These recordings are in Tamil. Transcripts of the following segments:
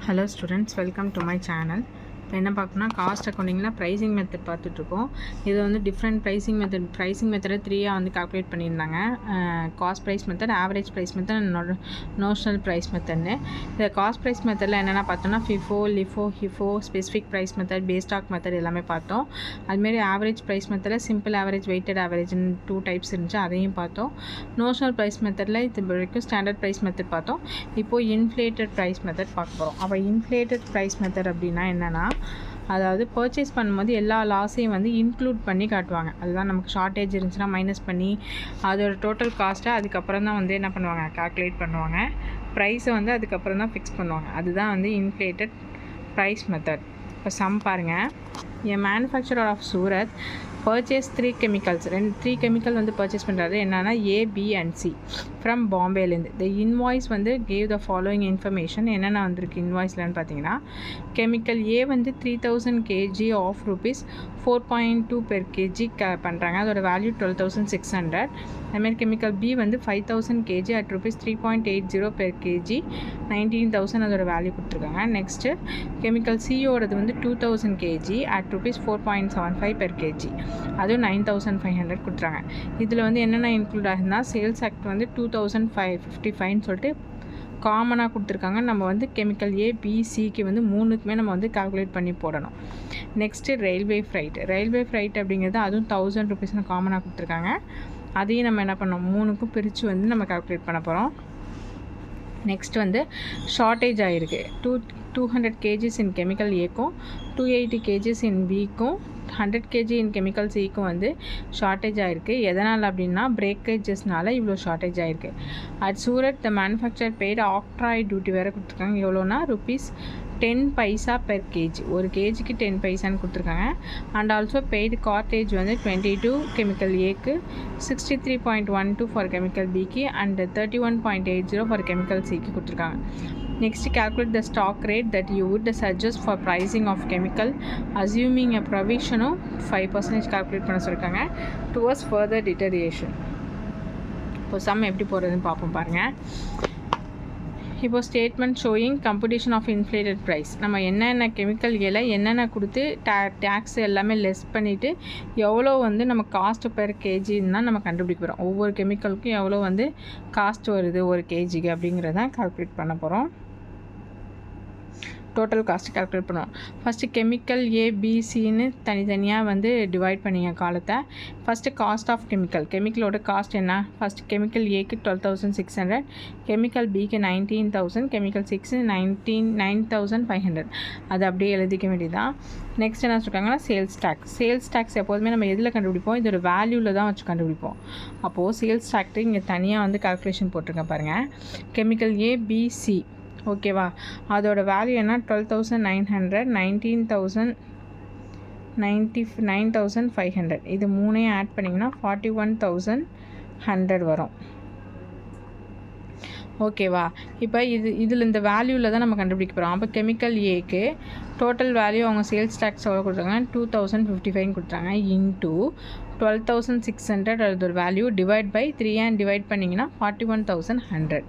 Hello students, welcome to my channel. இப்போ என்ன பார்க்கணும்னா காஸ்ட் அக்கௌண்டிங்கில் ப்ரைஸிங் மெத்தட் பார்த்துட்ருக்கோம். இது வந்து டிஃப்ரெண்ட் ப்ரைஸிங் மெத்தடை 3ஆக வந்து கால்குலேட் பண்ணியிருந்தாங்க. Cost price method, average price method, notional price மெத்தட்னு. இந்த காஸ்ட் ப்ரைஸ் மெத்தடில் என்னென்ன பார்த்தோம்னா FIFO, LIFO, HIFO, specific price method, base stock method எல்லாமே பார்த்தோம். அதுமாரி ஆவரேஜ் ப்ரைஸ் மெத்தடில் சிம்பிள் ஆவரேஜ், வெயிட்டட் ஆவரேஜ்னு 2 டைப்ஸ் இருந்துச்சு, அதையும் பார்த்தோம். நோஷனல் ப்ரைஸ் மெத்தடில் இது வரைக்கும் ஸ்டாண்டர்ட் ப்ரைஸ் மெத்தட் பார்த்தோம். இப்போது இன்ஃப்ளேட்டட் ப்ரைஸ் மெத்தட் பார்க்க போகிறோம். அப்போ இன்ஃப்ளேட்டட் ப்ரைஸ் மெத்தட் அப்படின்னா என்னென்னா, அதாவது பர்ச்சேஸ் பண்ணும்போது எல்லா லாஸையும் வந்து இன்க்ளூட் பண்ணி காட்டுவாங்க. அதுதான் நமக்கு ஷார்ட்டேஜ் இருந்துச்சுன்னா மைனஸ் பண்ணி அதோட டோட்டல் காஸ்ட்டை அதுக்கப்புறம் தான் வந்து என்ன பண்ணுவாங்க, கால்குலேட் பண்ணுவாங்க. ப்ரைஸை வந்து அதுக்கப்புறம் தான் ஃபிக்ஸ் பண்ணுவாங்க. அதுதான் வந்து இன்ஃப்ளேட்டட் ப்ரைஸ் மெத்தட். இப்போ சம் பாருங்கள். A manufacturer of Surat purchased 3 chemicals. 3 chemical வந்து பர்ச்சேஸ் பண்ணுறாரு. என்னன்னா A, B and C from பாம்பேலேருந்து. The invoice வந்து gave the following information. என்னென்ன வந்திருக்கு இன்வாய்ஸ்லன்னு பார்த்தீங்கன்னா, கெமிக்கல் A வந்து 3000 kg of rupees 4.2 per kg பண்ணுறாங்க. அதோட வேல்யூ 12,600. அதுமாதிரி கெமிக்கல் B வந்து 5000 kg at rupees 3.80 per kg 19,000 அதோட வேல்யூ கொடுத்துருக்காங்க. நெக்ஸ்ட்டு கெமிக்கல் Cயோடது வந்து 2000 kg at rupees 4.75 per kg, அதுவும் 9,500 கொடுத்துறாங்க. இதில் வந்து என்னென்ன இன்க்ளூட் ஆகுதுன்னா, சேல்ஸ் ஆக்ட் வந்து 2,555 சொல்லிட்டு காமனாக கொடுத்துருக்காங்க. நம்ம வந்து கெமிக்கல் A, B, Cக்கு வந்து 3க்குமே நம்ம வந்து கால்குலேட் பண்ணி போடணும். நெக்ஸ்ட்டு ரயில்வே ஃப்ரைட் அப்படிங்கிறது அதுவும் 1000 ருபீஸ்னு காமனாக கொடுத்துருக்காங்க. அதையும் நம்ம என்ன பண்ணோம், 3க்கும் பிரித்து வந்து நம்ம கால்குலேட் பண்ண போகிறோம். நெக்ஸ்ட் வந்து ஷார்ட்டேஜ் ஆகிருக்கு. 200 kgs இன் கெமிக்கல் ஏக்கும் 280 kgs இன் பிக்கும் 100 kg இன் கெமிக்கல் சிக்கும் வந்து ஷார்ட்டேஜ் ஆகிருக்கு. எதனால் அப்படின்னா பிரேக்கேஜஸ்னால இவ்வளோ ஷார்ட்டேஜ் ஆகிருக்கு. At Surat the manufacture paid octroi duty வேறு கொடுத்துருக்காங்க. எவ்வளோனா rupees 10 பைசா பெர் கேஜி, ஒரு கேஜிக்கு 10 பைசான்னு கொடுத்துருக்காங்க. அண்ட் ஆல்சோ பெய்டு கார்டேஜ் வந்து 22 கெமிக்கல் ஏக்கு, 63.12 ஃபார் கெமிக்கல் பிக்கு அண்ட் 31.80 ஃபார் கெமிக்கல் சிக்கு கொடுத்துருக்காங்க. Next, calculate the stock rate that you would suggest for pricing of chemical assuming a provision of 5% calculate பண்ண சொல்லியிருக்காங்க towards further deterioration. இப்போ சம் எப்படி போகிறதுன்னு பார்ப்போம் பாருங்கள். இப்போ statement showing competition of inflated price. நம்ம என்னென்ன கெமிக்கல் என்னென்ன கொடுத்து டேக்ஸ் எல்லாமே லெஸ் பண்ணிவிட்டு எவ்வளோ வந்து நம்ம காஸ்ட் பெர் கேஜின்னு தான் நம்ம கண்டுபிடிக்க போகிறோம். ஒவ்வொரு கெமிக்கலுக்கும் எவ்வளோ வந்து காஸ்ட் வருது ஒரு கேஜிக்கு அப்படிங்கிறதான் கால்குலேட் பண்ண போகிறோம். டோட்டல் காஸ்ட் கால்குலேட் பண்ணுவோம். ஃபஸ்ட்டு கெமிக்கல் ஏபிசின்னு தனித்தனியாக வந்து டிவைட் பண்ணிங்க காலத்தை. ஃபஸ்ட்டு காஸ்ட் ஆஃப் கெமிக்கலோட காஸ்ட் என்ன, ஃபஸ்ட்டு கெமிக்கல் ஏக்கு 12,600, கெமிக்கல் பிக்கு 19,000, கெமிக்கல் சிக்ஸு 9,500. அது அப்படியே எழுதிக்க வேண்டியதான். நெக்ஸ்ட் என்ன சொல்லியிருக்காங்கன்னா சேல்ஸ் டேக்ஸ் எப்போதுமே நம்ம எதில் கண்டுபிடிப்போம், இதோட வேல்யூவில் தான் வச்சு கண்டுபிடிப்போம். அப்போது சேல்ஸ் டேக்ஸ் இங்கே தனியாக வந்து கால்குலேஷன் போட்டிருக்கேன் பாருங்கள். கெமிக்கல் ஏபிசி ஓகேவா, அதோட வேல்யூ என்ன 12,900, 19,000, 9,500. இது 3ஐயும் ஆட் பண்ணிங்கன்னா 41,100 வரும். ஓகேவா, இப்போ இதில் இந்த வேல்யூவில் தான் நம்ம கண்டுபிடிக்க போகிறோம். அப்போ கெமிக்கல் ஏக்கு டோட்டல் வேல்யூ அவங்க சேல்ஸ் டேக்ஸ் எவ்வளோ கொடுத்தாங்க, 2,055 கொடுத்தாங்க. இன்டூ 12,600 அதோட value divide by 3 and divide பண்ணிங்கன்னா 41,100.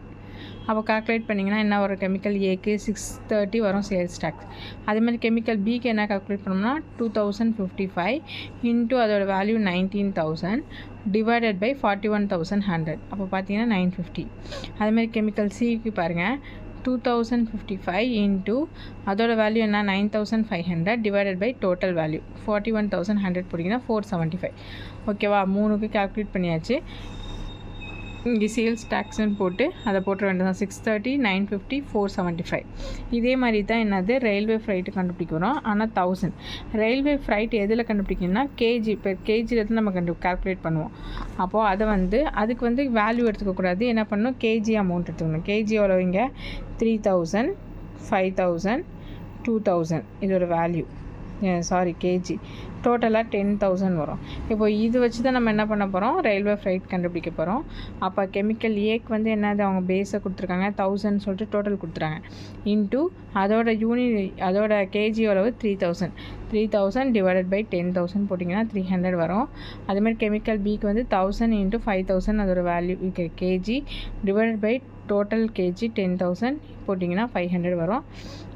அப்போ கால்குலேட் பண்ணிங்கன்னா என்ன வரும், கெமிக்கல் ஏக்கு 630 வரும் சேல்ஸ் டேக்ஸ். அதேமாதிரி கெமிக்கல் பிக்கு என்ன கால்குலேட் பண்ணோம்னா 2,055 இன்ட்டு அதோட வேல்யூ 19,000 டிவைடட் பை 41,100. அப்போ பார்த்தீங்கன்னா 950. அதேமாதிரி கெமிக்கல் சிக்கு பாருங்கள் 2,055 இன்ட்டு அதோட வேல்யூ என்ன 9,500 டிவைடட் பை டோட்டல் வேல்யூ 41,100 போட்டிங்கன்னா 475. ஓகேவா, 3க்கு கால்குலேட் பண்ணியாச்சு. இங்கே சேல்ஸ் டேக்ஸ்ன்னு போட்டு அதை போட்டு வேண்டியதான். 630, 950, 475. இதே மாதிரி தான் என்னது ரயில்வே ஃப்ரைட்டு கண்டுபிடிக்கிறோம். ஆனால் 1000 ரயில்வே ஃப்ரைட் எதில் கண்டுபிடிக்கணும்னா கேஜி பெர் கேஜியில் தான் நம்ம கால்குலேட் பண்ணுவோம். அப்போது அதை வந்து அதுக்கு வந்து வேல்யூ எடுத்துக்கக்கூடாது, என்ன பண்ணணும், கேஜி அமௌண்ட் எடுத்துக்கணும். கேஜி எவ்வளோ இங்கே 3,000, 5,000, 2,000 இதோட வேல்யூ, கேஜி டோட்டலாக 10,000 வரும். இப்போ இது வச்சு தான் நம்ம என்ன பண்ண போகிறோம், ரயில்வே ஃப்ரைட் கண்டுபிடிக்க போகிறோம். அப்போ கெமிக்கல் ஏக்கு வந்து என்னது அவங்க பேஸை கொடுத்துருக்காங்க 1000 சொல்லிட்டு டோட்டல் கொடுத்துறாங்க. இன்ட்டு அதோட கேஜி அளவு 3,000 டிவைடட் பை 10,000 போட்டிங்கன்னா 300 வரும். அதுமாதிரி கெமிக்கல் பிக்கு வந்து 1000 இன்ட்டு 5,000 அதோட value KG divided by total KG 10,000 போட்டிங்கன்னா 500 வரும்.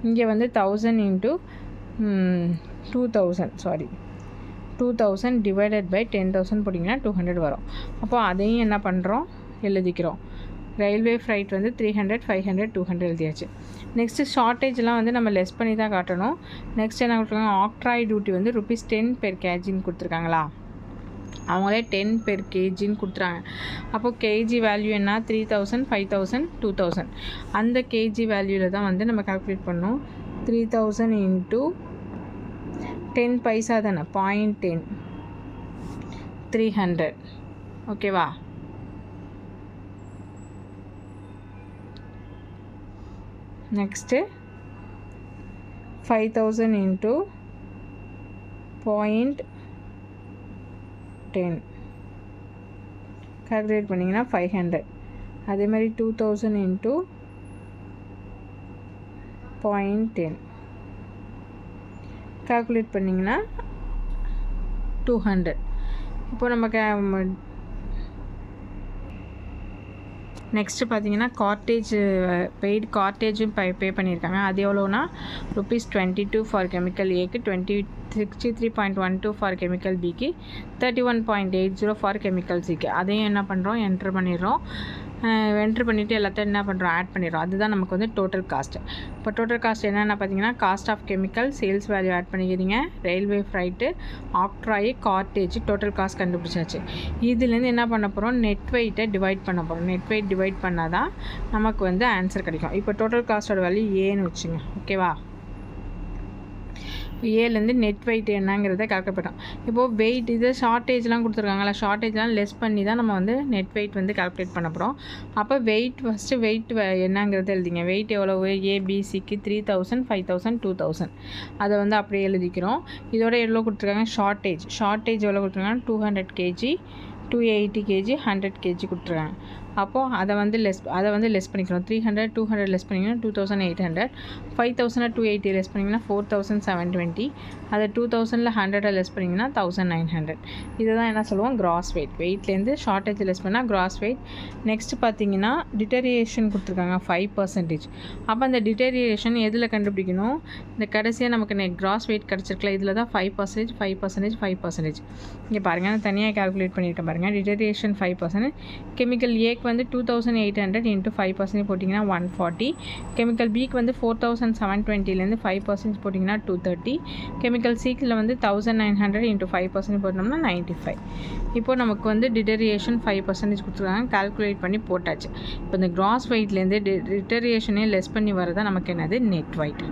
இங்கே வந்து 1000 இன்ட்டு 2000 டிவைடட் பை 10,000 போட்டிங்கன்னா 200 வரும். அப்போது அதையும் என்ன பண்ணுறோம், எழுதிக்கிறோம். ரயில்வே ஃப்ரைட் வந்து 300, 500, 200 எழுதியாச்சு. நெக்ஸ்ட்டு ஷார்ட்டேஜ்லாம் வந்து நம்ம லெஸ் பண்ணி தான் காட்டணும். நெக்ஸ்ட் என்ன கொடுத்துருக்காங்க, ஆக்ட்ராய் டியூட்டி வந்து ₹10 per kgன்னு கொடுத்துருக்காங்களா, அவங்களே 10 per kgன்னு கொடுத்துறாங்க. அப்போது கேஜி வேல்யூ என்ன, 3000, 5000, 2000. அந்த கேஜி வேல்யூவில் தான் வந்து நம்ம கால்குலேட் பண்ணோம். 3000 இன்ட்டு 10 பைசா தானே, 0.10, 300. ஓகேவா? நெக்ஸ்ட்டு 5000 இன்ட்டு 0.10 கால்குலேட் பண்ணிங்கன்னா 500. அதே மாதிரி 2000 இன்ட்டு 0.10 கால்குலேட் பண்ணிங்கன்னா 200. இப்போ நமக்கு நெக்ஸ்ட்டு பார்த்தீங்கன்னா கார்ட்டேஜ் பெய்டு கார்ட்டேஜும் பே பண்ணியிருக்காங்க. அது எவ்வளோனா ₹22 ஃபார் கெமிக்கல் ஏக்கு, 63.12 ஃபார் கெமிக்கல் பிக்கு, 31.80 ஃபார் கெமிக்கல் சிக்கு. அதையும் என்ன பண்ணுறோம், என்ட்ரு பண்ணிடுறோம். என்ட்ரு பண்ணிவிட்டு எல்லாத்தையும் என்ன பண்ணுறோம், ஆட் பண்ணிடுறோம். அதுதான் நமக்கு வந்து டோட்டல் காஸ்ட்டு. இப்போ டோட்டல் காஸ்ட் என்னென்ன பார்த்தீங்கன்னா, cost of chemical, sales value add பண்ணிக்கிறீங்க, railway freight, octroi, cartage, total cost கண்டுபிடிச்சாச்சு. இதுலேருந்து என்ன பண்ண போகிறோம், நெட் வெயிட்டை டிவைட் பண்ண போகிறோம். நெட் வெயிட் டிவைட் பண்ணால் தான் நமக்கு வந்து ஆன்சர் கிடைக்கும். இப்போ டோட்டல் காஸ்ட்டோட வேல்யூ ஏன்னு வச்சுங்க. ஓகேவா? ஏலேருந்து நெட் வெயிட் என்னங்கிறத கால்குலேட் பண்ணோம். இப்போது வெயிட் இது ஷார்ட்டேஜ்லாம் கொடுத்துருக்காங்களா, ஷார்ட்டேஜ்லாம் லெஸ் பண்ணி தான் நம்ம வந்து நெட் வெயிட் வந்து கால்குலேட் பண்ண போகிறோம். அப்போ ஃபஸ்ட்டு வெயிட் என்னங்கிறத எழுதிங்க. வெயிட் எவ்வளவு, ஏபிசிக்கு 3000, 5000, 2000. அதை வந்து அப்படியே எழுதிக்கிறோம். இதோட எவ்வளோ கொடுத்துருக்காங்க, ஷார்ட்டேஜ் எவ்வளோ கொடுத்துருக்காங்க, 200 kg, 280 kg, 100 kg கொடுத்துருக்காங்க. அப்போது அதை வந்து லெஸ் பண்ணிக்கிறோம். 300, 200 லெஸ் பண்ணிங்கன்னா 2800, 5000 280 லெஸ் பண்ணிங்கன்னா 4720, அதை 2000 100 லெஸ் பண்ணிங்கன்னா 1900. இதை தான் என்ன சொல்லுவோம், கிராஸ் வெயிட். வெயிட்லேருந்து ஷார்ட்டேஜ் லெஸ் பண்ணால் கிராஸ் வெயிட். நெக்ஸ்ட்டு பார்த்தீங்கன்னா டிட்டரியேஷன் கொடுத்துருக்காங்க 5%. அப்போ அந்த டிட்டரியேஷன் எதில் கண்டுபிடிக்கணும், இந்த கடைசியாக நமக்கு கிராஸ் வெயிட் கிடச்சிருக்கல, இதில் தான் 5%, 5%, 5%. இங்கே பாருங்கள், நான் தனியாக கால்குலேட் பண்ணியிருக்கேன் பாருங்கள். டிட்டரியேஷன் 5%. கெமிக்கல் ஏக்கு வந்து 2800 இன்ட்டு 5% போட்டிங்கன்னா 140. கெமிக்கல் பிக்கு வந்து 4720லேருந்து 5% போட்டிங்கன்னா 230. கெமிக்கல் சிக்கில் வந்து 1900 இன்ட்டு 5% போட்டோம்னா 95. இப்போது நமக்கு வந்து டிட்டரியேஷன் 5% கொடுத்துருக்காங்க, கால்குலேட் பண்ணி போட்டாச்சு. இப்போ இந்த கிராஸ் வெயிட்லேருந்து டிட்டரியேஷனே லெஸ் பண்ணி வரதான் நமக்கு என்னது, நெட் வெயிட்.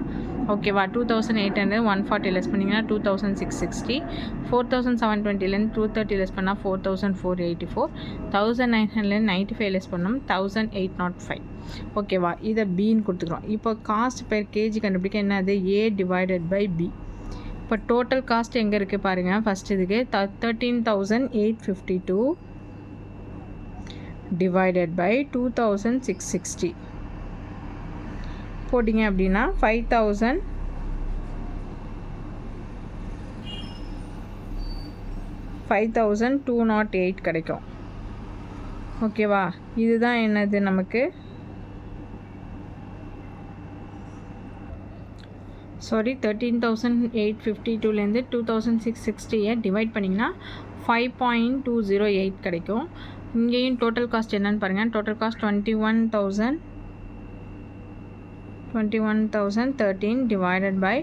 ஓகேவா? 2800 140 லெஸ் பண்ணிங்கன்னா 2660, 4720லேருந்து 230 லெஸ் பண்ணால் 4484, 1900லேருந்து 95 லெஸ் பண்ணோம் 1805. ஓகேவா? இதை பின்னு கொடுத்துக்கிறோம். இப்போ காஸ்ட் பெர் கேஜி கண்டுபிடிக்க என்னது, ஏ டிவைடட் பை பி. இப்போ டோட்டல் காஸ்ட் எங்கே இருக்குது பாருங்கள். ஃபஸ்ட் இதுக்கு 13,852 டிவைடட் பை 2660 போட்டிங்க அப்படின்னா 5208 கிடைக்கும். ஓகேவா? இதுதான் என்னது நமக்கு, சாரி 13,852லேருந்து 2660 டிவைட் பண்ணிங்கன்னா 5.208 கிடைக்கும். இங்கேயும் டோட்டல் காஸ்ட் என்னன்னு பாருங்கள். Total cost 21,013 divided by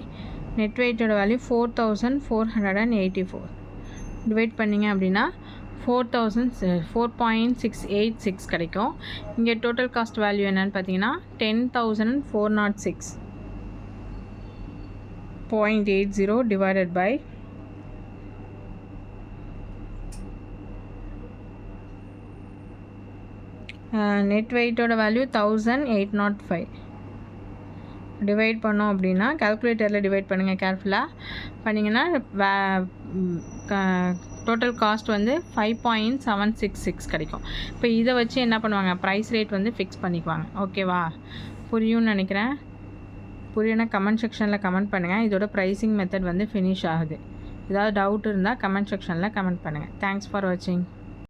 net வெயிட்டோட வேல்யூ 4484 டிவைட் பண்ணிங்க அப்படின்னா 4.686 கிடைக்கும். இங்கே டோட்டல் காஸ்ட் வேல்யூ என்னன்னு பார்த்தீங்கன்னா 10,406.80 டிவைடட் பை நெட் வெயிட்டோட வேல்யூ 1805 டிவைட் பண்ணோம் அப்படின்னா, கால்குலேட்டரில் டிவைட் பண்ணுங்கள், கேர்ஃபுல்லாக பண்ணிங்கன்னா டோட்டல் காஸ்ட் வந்து 5.766 கிடைக்கும். இப்போ இதை வச்சு என்ன பண்ணுவாங்க, ப்ரைஸ் ரேட் வந்து ஃபிக்ஸ் பண்ணிக்குவாங்க. ஓகேவா? புரியும்னு நினைக்கிறேன். புரியும்னா கமெண்ட் செக்ஷனில் கமெண்ட் பண்ணுங்கள். இதோட ப்ரைஸிங் மெத்தட் வந்து ஃபினிஷ் ஆகுது. ஏதாவது டவுட் இருந்தால் கமெண்ட் செக்ஷனில் கமெண்ட் பண்ணுங்கள். தேங்க்ஸ் ஃபார் வாட்சிங்.